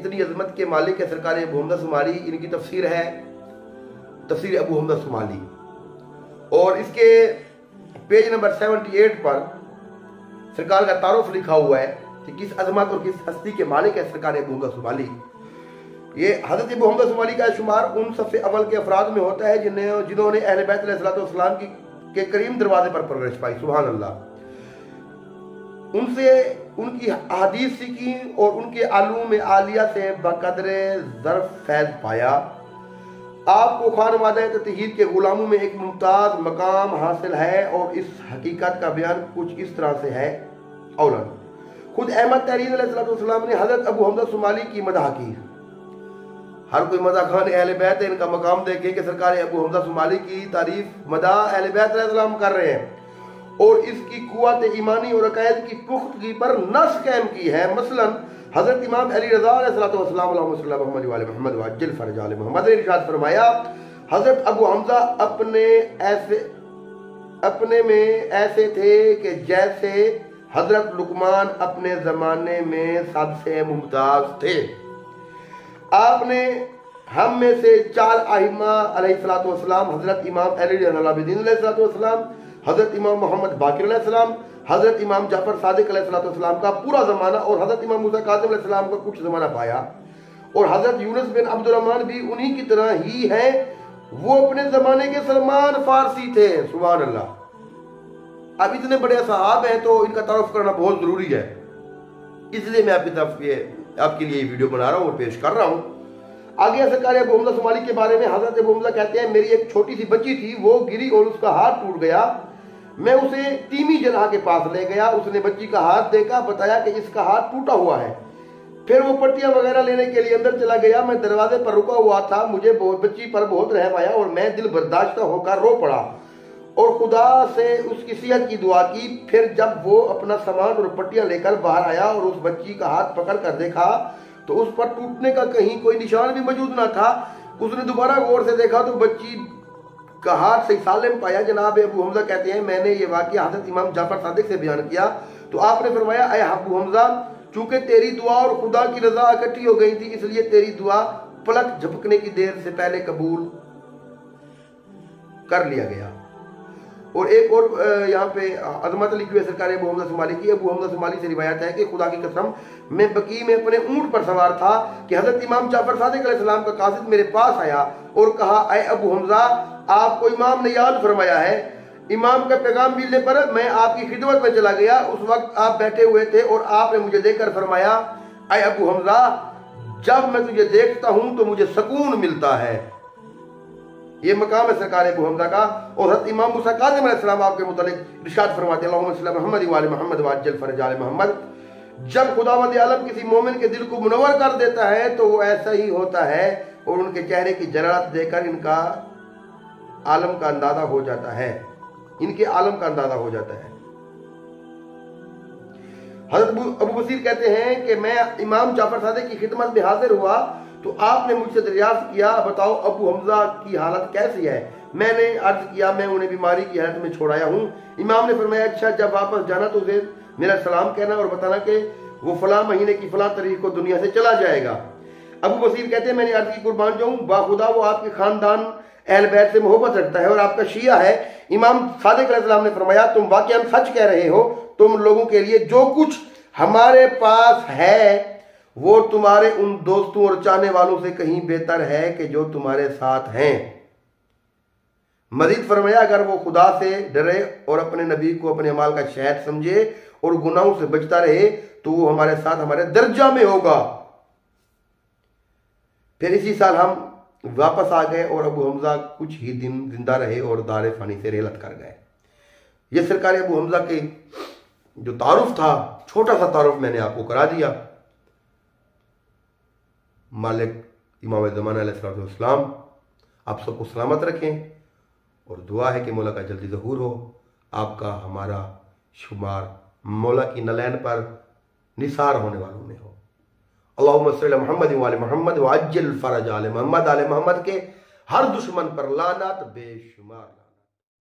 इतनी अजमत के मालिक है सरकार अबू हमजा सुमाली। इनकी तफसीर है तफसीर अबू हमजा सुमाली, और इसके पेज नंबर 78 पर सरकार का तारुफ लिखा हुआ है कि किस अजमत और किस हस्ती के मालिक है सरकार अबू हमजा सुमाली। ये हजरत अबू हमजा सुमाली का शुमार उन सबसे अव्वल के अफराद में होता है जिन्होंने अहले बैत अलैहिस्सलाम के करीम दरवाजे पर परवरिश पाई। सुभान अल्लाह। उनसे उनकी अहदीस सीखी और उनके आलूम आलिया से बकदरे ज़र्फ फैज़ पाया। आपको खानवादा ततहीर के गुलामों में एक मुमताज़ मकाम हासिल है, और इस हकीकत का बयान कुछ इस तरह से है। औलन खुद अहमद तहरीर अलैहिस्सलाम ने हज़रत अबू हमजा सुमाली की मदह की। हर कोई मदह खान अहले बैत है, इनका मकाम देखे कि सरकार अबू हमजा सुमाली की तारीफ मदह अहले बैत अलैहिस्सलाम कर रहे हैं, और इसकी कुव्वत ईमानी और अकायद की पुख्तगी पर नस कायम की है। मसलन हजरत इमाम अली रज़ा अलैहिस्सलाम मोहम्मद वाजिल फरज आले मोहम्मद ने इरशाद फरमाया, हजरत अबू हमजा अपने में ऐसे थे कि जैसे हजरत लुकमान अपने जमाने में सबसे मुमताज थे। आपने हम में से 4 आइम्मा अलैहिस्सलाम हजरत इमाम अली अलैहिस्सलाम, हजरत इमाम मोहम्मद बाकिर अलैहिस्सलाम, हजरत इमाम जाफर सादिक अलैहिस्सलाम का पूरा ज़माना और हजरत इमाम मूसा काज़िम अलैहिस्सलाम का कुछ ज़माना पाया। और हजरत यूनुस बिन अब्दुर्रहमान भी उन्हीं की तरह ही हैं। वो अपने ज़माने के सलमान फारसी थे। सुभान अल्लाह। अब इतने बड़े सहाब हैं तो इनका तारुफ करना बहुत ज़रूरी है, इसलिए मैं आपकी तरफ आपके लिए वीडियो बना रहा हूँ और पेश कर रहा हूँ। आगे सरकार अबू हमजा सुमाली के बारे में हजरत अबू हमजा कहते हैं, मेरी एक छोटी सी बच्ची थी, वो गिरी और उसका हाथ टूट गया। मैं उसे तीमी जनाह के पास ले गया। उसने बच्ची का हाथ देखा, बताया कि इसका हाथ टूटा हुआ है। फिर वो पट्टियां वगैरह लेने के लिए अंदर चला गया। मैं दरवाजे पर रुका हुआ था। मुझे बच्ची पर बहुत रहम आया और मैं दिल बर्दाश्त होकर रो पड़ा और खुदा से उसकी सेहत की दुआ की। फिर जब वो अपना सामान और पट्टियां लेकर बाहर आया और उस बच्ची का हाथ पकड़ कर देखा तो उस पर टूटने का कहीं कोई निशान भी मौजूद ना था। उसने दोबारा गौर से देखा तो बच्ची का हाथ सही सालिम पाया। जनाब अबू हमजा कहते हैं, मैंने ये वाकया हजरत इमाम जाफर सादिक से बयान किया तो आपने फरमाया, अय अबू हमजा, चूंकि तेरी दुआ और खुदा की रजा इकट्ठी हो गई थी, इसलिए तेरी दुआ पलक झपकने की देर से पहले कबूल कर लिया गया। और एक और यहाँ पे अजमत लिखी हुई सरकार अबू हमजा सुमाली की। अबू हमजा सुमाली से रिवायत है कि खुदा की कसम, मैं बकी में अपने ऊंट पर सवार था कि हजरत इमाम जाफर सादिक अलैहिस्सलाम का कासिद मेरे पास आया और कहा, अय अबू हमजा, आपको इमाम ने याद फरमाया है। इमाम का पैगाम मिलने पर मैं आपकी खिदमत में चला गया। उस वक्त आप बैठे हुए थे और आपने मुझे देखकर फरमाया, अय अबू हमजा, जब मैं तुझे देखता हूं तो मुझे सुकून मिलता है। ये मकाम है सरकार अबू हमजा का। और हज़रत इमाम मूसा काज़िम अलैहिस्सलाम आपके मुतालिक इरशाद फरमाते हैं, अल्लाहुम्मा सल्ली मोहम्मद व आले मोहम्मद वाज्जिल फरज आले मोहम्मद, जब खुदावंद आलम किसी मोमिन के दिल को मुनव्वर कर देता है तो वो ऐसा ही होता है और उनके चेहरे की जरारत देखकर इनका आलम का अंदाजा हो जाता है, इनके आलम का अंदाजा हो जाता है। हज़रत अबू बसीर कहते हैं कि मैं इमाम जाफर सादिक की खिदमत में हाजिर हुआ तो आपने मुझसे दरियाफ्त किया, बताओ अबू हमजा की हालत कैसी है। मैंने अर्ज किया, मैं उन्हें बीमारी की हालत में छोड़ाया हूँ। इमाम ने फरमाया, अच्छा, जब वापस जाना तो उसे मेरा सलाम कहना और बताना कि वो फलां महीने की फलां तारीख को दुनिया से चला जाएगा। अबू बसीर कहते हैं, मैंने अर्ज की, कुर्बान जाऊं, बाखुदा वो आपके खानदान अहल बैत से मोहब्बत रखता है और आपका शिया है। इमाम सादिक अलैहिस्सलाम ने फरमाया, तुम वाकई सच कह रहे हो। तुम लोगों के लिए जो कुछ हमारे पास है वो तुम्हारे उन दोस्तों और चाहने वालों से कहीं बेहतर है कि जो तुम्हारे साथ हैं। मजीद फरमाया, अगर वो खुदा से डरे और अपने नबी को अपने अमाल का शहद समझे और गुनाहों से बचता रहे तो वो हमारे साथ हमारे दर्जा में होगा। फिर इसी साल हम वापस आ गए और अबू हमजा कुछ ही दिन जिंदा रहे और दारे फानी से रेलत कर गए। ये सरकार अबू हमजा के जो तारुफ था, छोटा सा तारुफ मैंने आपको करा दिया। मालिक इमाम ज़माना अलैहिस्सलाम आप सबको सलामत रखें और दुआ है कि मौला का जल्दी ज़हूर हो, आपका हमारा शुमार मौला की नलैन पर निसार होने वालों में हो। अल्लाहुम्मा सल्ली मोहम्मद व आले मोहम्मद वाज्जिल फरज आले मोहम्मद के हर दुश्मन पर लानत बेशुमार।